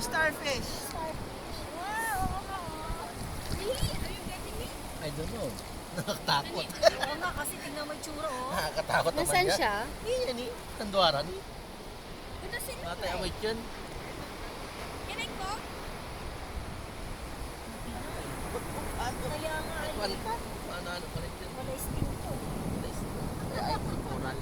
starfish. Wow! Really? Are you getting me? I don't know. Nakakatakot. Oo nga, kasi tingnan mo yung tsura, oh. Nakakatakot naman Nasaan yan. siya? Yan eh. Nanduaran eh. Ito sino Matay awit yun. Kinig ko? Kaya nga, Ano pa rin yun. wala sting to. Ay, coral.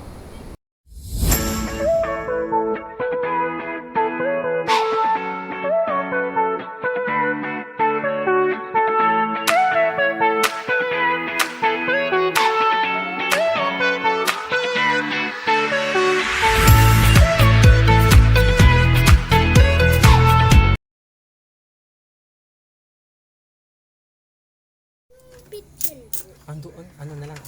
Andoon, ano na lang.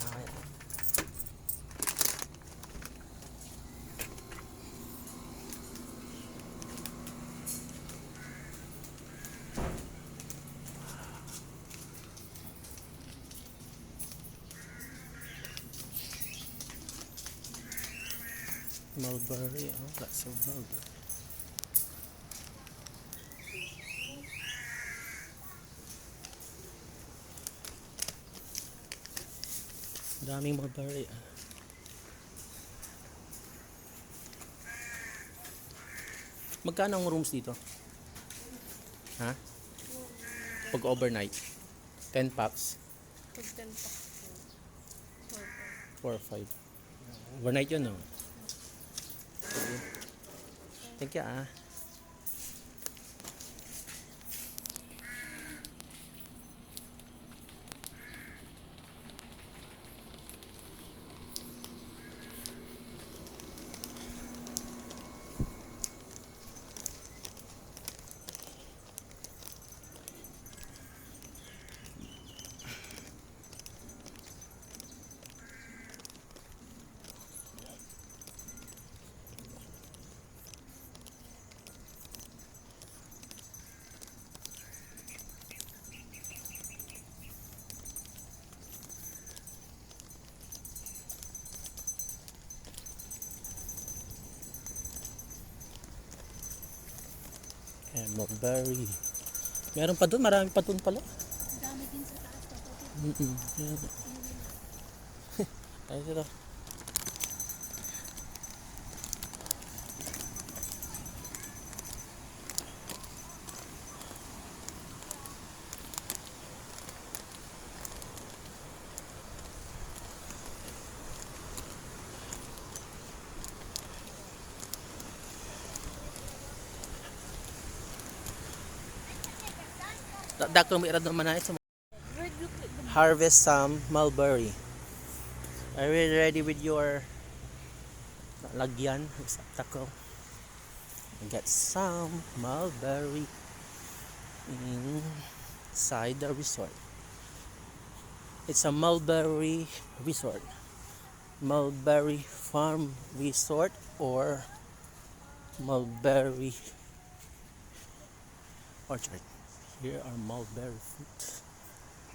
Mulberry, lots of mulberry. Daming mulberry. Magkano ang rooms dito? Ha? Pag overnight? 10 packs? 4 or 5. Overnight yun, no? Sige. Thank you, Mulberry. Meron pa doon, marami pa doon pala. Dami din sa taas na po. Yan. Tayo dito. Dakto mo irad naman na ito. Harvest some mulberry. Are you ready with your lagyan? Receptacle. Get some mulberry inside the resort. It's a mulberry resort. Mulberry farm resort or mulberry orchard. Here are mulberry fruits.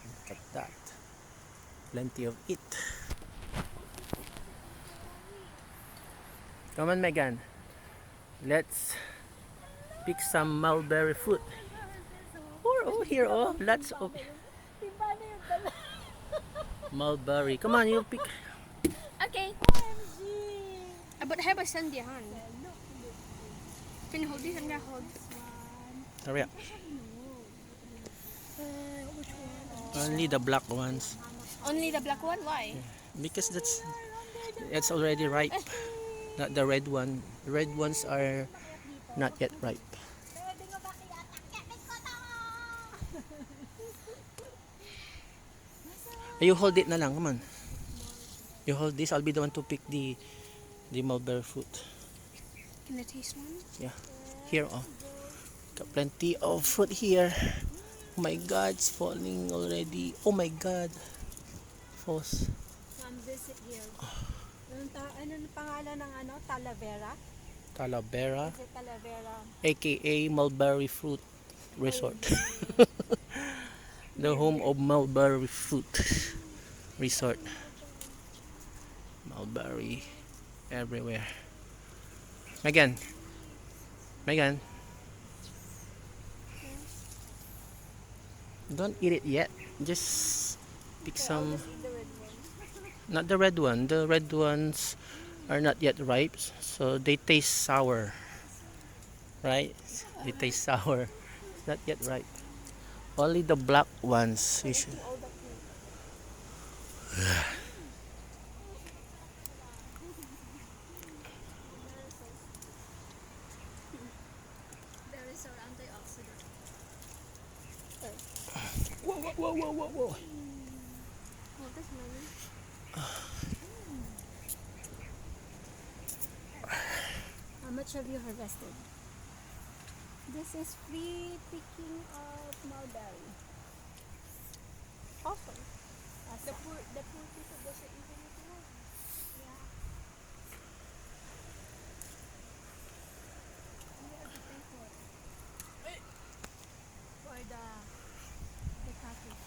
Look at that. Plenty of it. Come on, Megan. Let's pick some mulberry fruit. Here, lots of mulberry. Come on, you pick. Okay. But have a sandihan. Can you hold this and hold? Hurry up. Which one? Only the black ones. Only the black one? Why? Because it's already ripe. Not the red one. The red ones are not yet ripe. You hold it na lang, come on. You hold this, I'll be the one to pick the mulberry fruit. Can I taste one? Yeah. Here, got plenty of fruit here. Oh my god, it's falling already. Oh my god. Falls. Come visit here. Ano pangalan ng Talavera? Talavera, Is it Talavera? aka Mulberry Fruit Resort. The home of Mulberry Fruit Resort. Mulberry everywhere. Megan. Don't eat it yet. Just pick some. Eat the red one. Not the red one. The red ones are not yet ripe, so they taste sour. Right? They taste sour. It's not yet ripe. Only the black ones. You should. All the fruit. Very sour antioxidant. Whoa, whoa, whoa, whoa, whoa, whoa. Oh, that's melon. How much have you harvested? This is free picking of mulberry. Awesome. The poor people doesn't even need to work. Yeah. And they have to pay for it. For the cottage.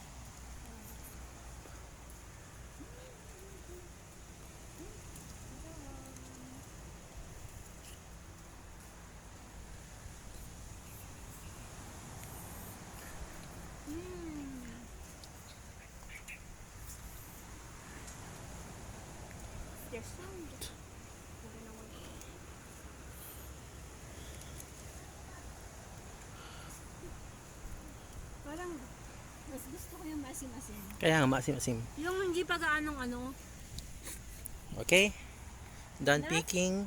There's sound. Parang mas gusto ko yung masim-masim. Kaya nga, maasim-asim. Yung hindi pa gaanong ano. Okay? Done picking.